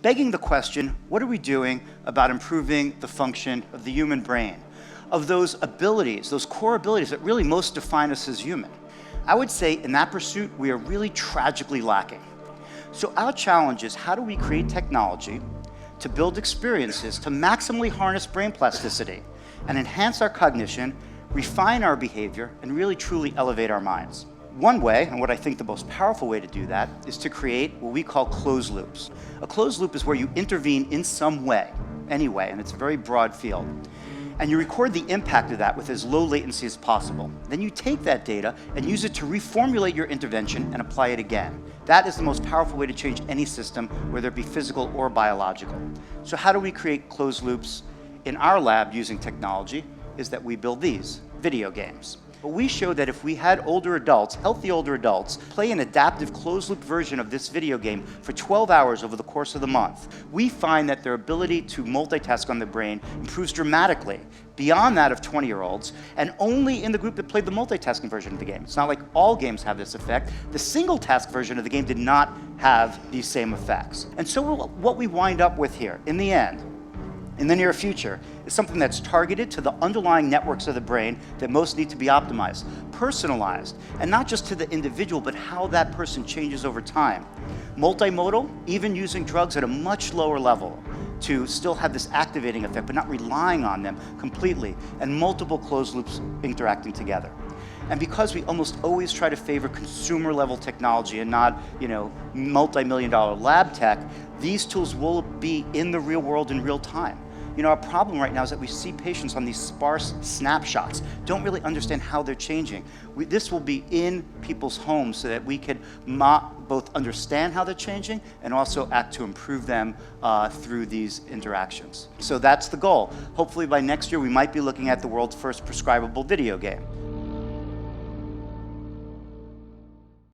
begging the question, what are we doing about improving the function of the human brain, of those abilities, those core abilities that really most define us as human? I would say in that pursuit, we are really tragically lacking. So our challenge is, how do we create technology to build experiences to maximally harness brain plasticity and enhance our cognition, refine our behavior, and really truly elevate our minds? One way, and what I think the most powerful way to do that, is to create what we call closed loops. A closed loop is where you intervene in some way, any way, and it's a very broad field. And you record the impact of that with as low latency as possible. Then you take that data and use it to reformulate your intervention and apply it again. That is the most powerful way to change any system, whether it be physical or biological. So how do we create closed loops? In our lab, using technology, is that we build these video games. But we showed that if we had older adults, healthy older adults, play an adaptive closed-loop version of this video game for 12 hours over the course of the month, we find that their ability to multitask on the brain improves dramatically beyond that of 20-year-olds, and only in the group that played the multitasking version of the game. It's not like all games have this effect. The single-task version of the game did not have these same effects. And so what we wind up with here, in the end, in the near future, is something that's targeted to the underlying networks of the brain that most need to be optimized, personalized, and not just to the individual, but how that person changes over time. Multimodal, even using drugs at a much lower level to still have this activating effect, but not relying on them completely, and multiple closed loops interacting together. And because we almost always try to favor consumer-level technology and not, multi-million-dollar lab tech, these tools will be in the real world in real time. Our problem right now is that we see patients on these sparse snapshots, don't really understand how they're changing. This will be in people's homes so that we could both understand how they're changing and also act to improve them through these interactions. So that's the goal. Hopefully by next year, we might be looking at the world's first prescribable video game.